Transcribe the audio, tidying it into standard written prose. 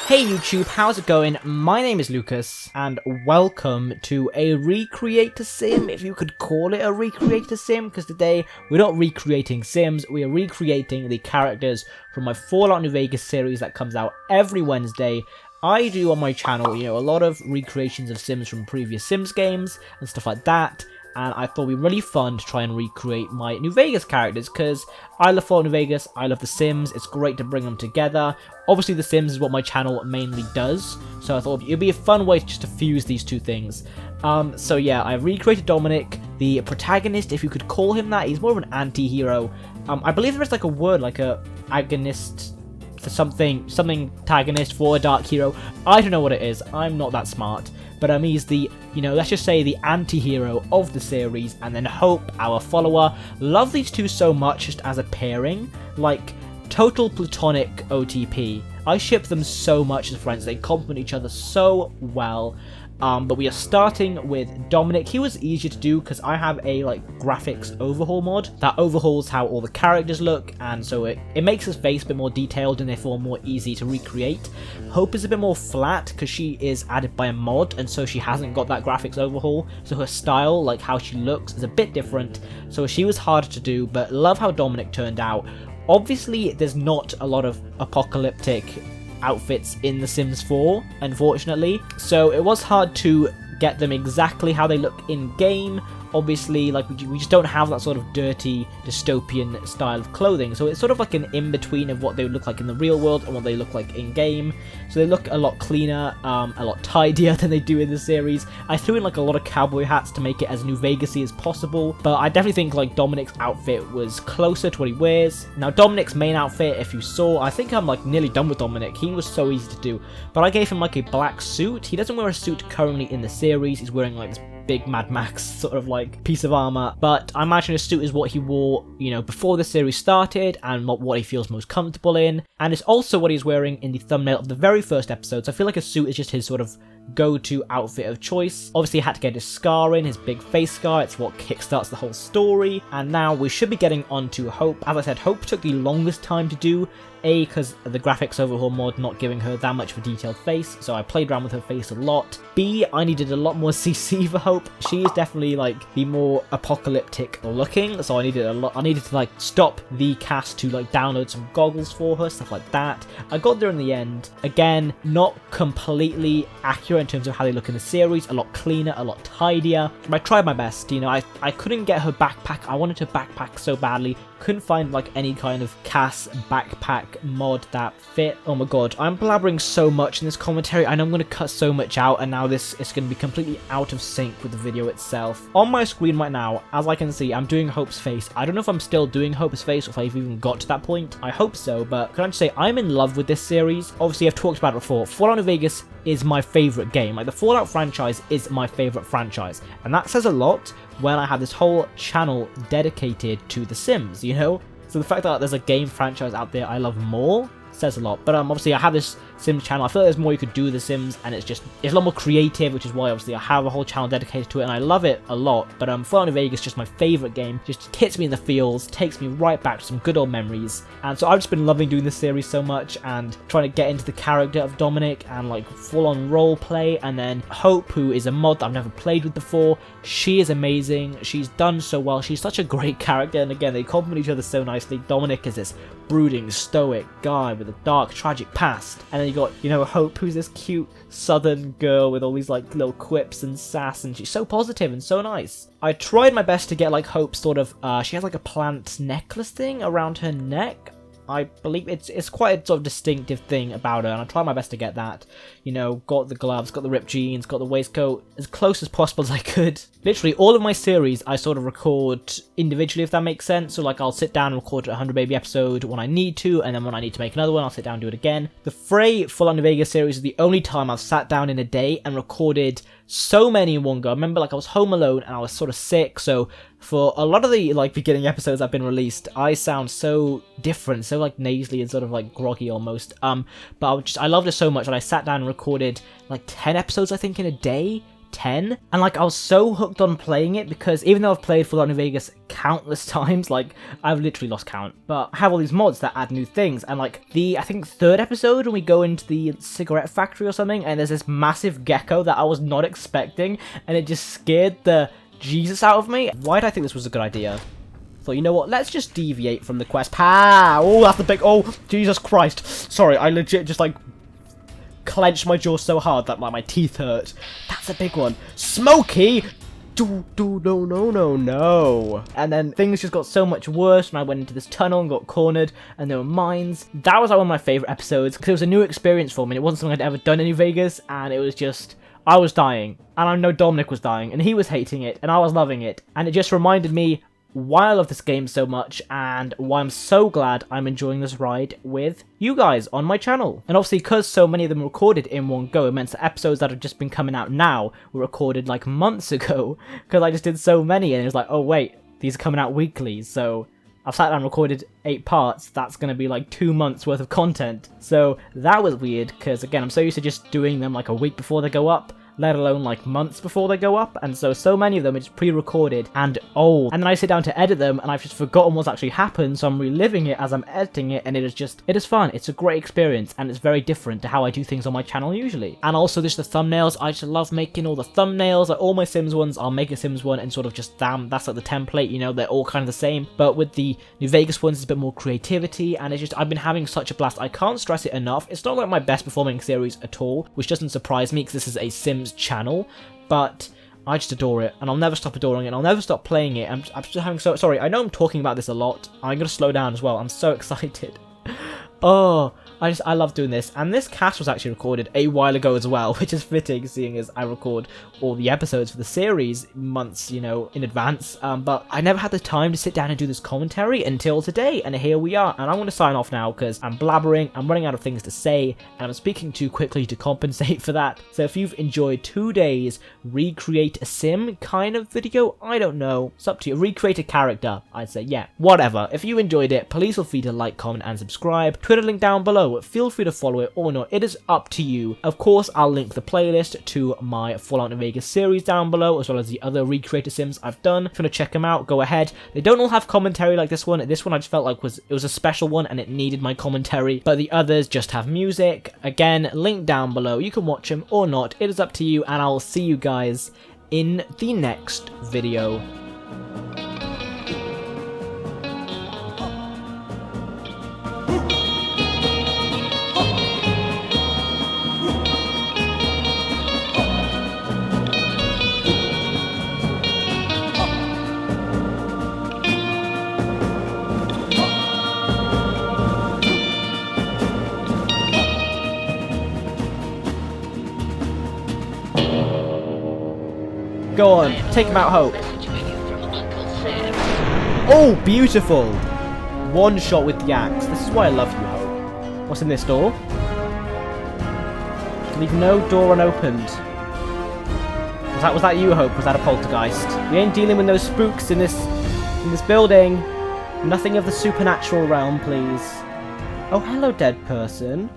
Hey YouTube, how's it going? My name is Lucas, and welcome to a Recreate a Sim, if you could call it a Recreate a Sim, because today we're not recreating Sims, we are recreating the characters from my Fallout New Vegas series that comes out every Wednesday. I do on my channel, a lot of recreations of Sims from previous Sims games and stuff like that. And I thought it would be really fun to try and recreate my New Vegas characters, because I love Fallout New Vegas, I love The Sims, it's great to bring them together. Obviously The Sims is what my channel mainly does, so I thought it'd be a fun way just to fuse these two things. So yeah, I recreated Dominic, the protagonist, if you could call him that. He's more of an anti-hero. I believe there is like a word, like a agonist for something antagonist for a dark hero. I don't know what it is, I'm not that smart. But he's the, let's just say the anti-hero of the series, and then Hope, our follower. Love these two so much just as a pairing, like total platonic OTP. I ship them so much as friends, they complement each other so well. But we are starting with Dominic. He was easier to do because I have a graphics overhaul mod that overhauls how all the characters look, and so it makes his face a bit more detailed and therefore more easy to recreate. Hope is a bit more flat because she is added by a mod, and so she hasn't got that graphics overhaul, so her style, like how she looks, is a bit different, so she was harder to do. But love how Dominic turned out. Obviously there's not a lot of apocalyptic outfits in The Sims 4, unfortunately, so it was hard to get them exactly how they look in game. Obviously, we just don't have that sort of dirty dystopian style of clothing, so it's sort of like an in-between of what they would look like in the real world and what they look like in game. So they look a lot cleaner, a lot tidier than they do in the series. I threw in a lot of cowboy hats to make it as New Vegas-y as possible, but I definitely think Dominic's outfit was closer to what he wears. Now Dominic's main outfit, if you saw, I think I'm nearly done with Dominic. He was so easy to do, but I gave him a black suit. He doesn't wear a suit currently in the series. He's wearing this big Mad Max sort of piece of armor, but I imagine a suit is what he wore, before the series started, and what he feels most comfortable in, and it's also what he's wearing in the thumbnail of the very first episode. So I feel like a suit is just his sort of go-to outfit of choice. Obviously, he had to get his scar in, his big face scar. It's what kickstarts the whole story. And now we should be getting on to Hope. As I said, Hope took the longest time to do. A, because of the graphics overhaul mod not giving her that much of a detailed face, so I played around with her face a lot. B, I needed a lot more CC for Hope. She is definitely the more apocalyptic looking, so I needed to stop the cast to download some goggles for her, stuff like that. I got there in the end. Again, not completely accurate in terms of how they look in the series, a lot cleaner, a lot tidier. But I tried my best, I couldn't get her backpack. I wanted her backpack so badly. Couldn't find any kind of Cass backpack mod that fit. Oh my god, I'm blabbering so much in this commentary. I know I'm going to cut so much out, and now this is going to be completely out of sync with the video itself. On my screen right now, as I can see, I'm doing Hope's face. I don't know if I'm still doing Hope's face or if I've even got to that point. I hope so, but can I just say I'm in love with this series. Obviously, I've talked about it before. Fallout New Vegas is my favorite game. The Fallout franchise is my favorite franchise, and that says a lot when I have this whole channel dedicated to The Sims, So the fact that there's a game franchise out there I love more says a lot. But obviously I have this Sims channel. I feel like there's more you could do with The Sims, and it's a lot more creative, which is why obviously I have a whole channel dedicated to it, and I love it a lot. But Fallout New Vegas is just my favorite game. Just hits me in the feels, takes me right back to some good old memories. And so I've just been loving doing this series so much and trying to get into the character of Dominic and full-on role play. And then Hope, who is a mod that I've never played with before, she is amazing. She's done so well. She's such a great character, and again, they complement each other so nicely. Dominic is this brooding, stoic guy with a dark, tragic past, and then you got, Hope, who's this cute southern girl with all these little quips and sass, and she's so positive and so nice. I tried my best to get Hope sort of, she has a plant necklace thing around her neck. I believe it's quite a sort of distinctive thing about her, and I tried my best to get that. Got the gloves, got the ripped jeans, got the waistcoat, as close as possible as I could. Literally, all of my series I sort of record individually, if that makes sense. So I'll sit down and record a 100 baby episode when I need to, and then when I need to make another one, I'll sit down and do it again. The Frey Fallout New Vegas series is the only time I've sat down in a day and recorded so many in one go. I remember I was home alone and I was sort of sick, so for a lot of the beginning episodes that have been released, I sound so different, so nasally and sort of groggy almost. But I loved it so much that I sat down and recorded 10 episodes I think in a day, 10, and like I was so hooked on playing it because even though I've played Fallout New Vegas countless times, like I've literally lost count, but I have all these mods that add new things, and like the I think 3rd episode when we go into the cigarette factory or something, and there's this massive gecko that I was not expecting, and it just scared the Jesus out of me. Why did I think this was a good idea? So you know what, let's just deviate from the quest. Pow! Oh, that's the big, oh, Jesus Christ. Sorry, I legit just like clenched my jaw so hard that my teeth hurt. That's a big one. Smokey! No. And then things just got so much worse when I went into this tunnel and got cornered and there were mines. That was like one of my favourite episodes because it was a new experience for me. It wasn't something I'd ever done in New Vegas, and it was just, I was dying. And I know Dominic was dying and he was hating it and I was loving it. And it just reminded me why I love this game so much and why I'm so glad I'm enjoying this ride with you guys on my channel. And obviously because so many of them were recorded in one go, it meant the episodes that have just been coming out now were recorded like months ago because I just did so many and it was like, oh wait, these are coming out weekly, so I've sat down and recorded 8 parts. That's going to be like 2 months worth of content. So that was weird because again, I'm so used to just doing them like a week before they go up, let alone like months before they go up, and so many of them are just pre-recorded and old, and then I sit down to edit them and I've just forgotten what's actually happened, so I'm reliving it as I'm editing it, and it is fun. It's a great experience and it's very different to how I do things on my channel usually. And also just the thumbnails, I just love making all the thumbnails. Like all my Sims ones, I'll make a Sims one and sort of just that's like the template, you know, they're all kind of the same, but with the New Vegas ones, it's a bit more creativity, and it's just, I've been having such a blast. I can't stress it enough. It's not like my best performing series at all, which doesn't surprise me because this is a Sims channel, but I just adore it and I'll never stop adoring it and I'll never stop playing it. I'm just having so, sorry, I know I'm talking about this a lot. I'm gonna slow down as well. I'm so excited. Oh, I love doing this, and this cast was actually recorded a while ago as well, which is fitting seeing as I record all the episodes for the series months, you know, in advance, but I never had the time to sit down and do this commentary until today, and here we are, and I'm going to sign off now because I'm blabbering, I'm running out of things to say, and I'm speaking too quickly to compensate for that. So if you've enjoyed 2 days recreate a sim kind of video, I don't know, it's up to you. Recreate a character, I'd say, yeah, whatever. If you enjoyed it, please feel free to like, comment, and subscribe. Twitter link down below. Feel free to follow it or not, it is up to you. Of course, I'll link the playlist to my Fallout New Vegas series down below, as well as the other Recreator Sims I've done. If you want to check them out, go ahead. They don't all have commentary like this one. This one I just felt like it was a special one and it needed my commentary, but the others just have music. Again, link down below. You can watch them or not, it is up to you, and I'll see you guys in the next video. Go on, take him out, Hope. Oh, beautiful! One shot with the axe. This is why I love you, Hope. What's in this door? Leave no door unopened. Was that you, Hope? Was that a poltergeist? We ain't dealing with those spooks in this building. Nothing of the supernatural realm, please. Oh, hello, dead person.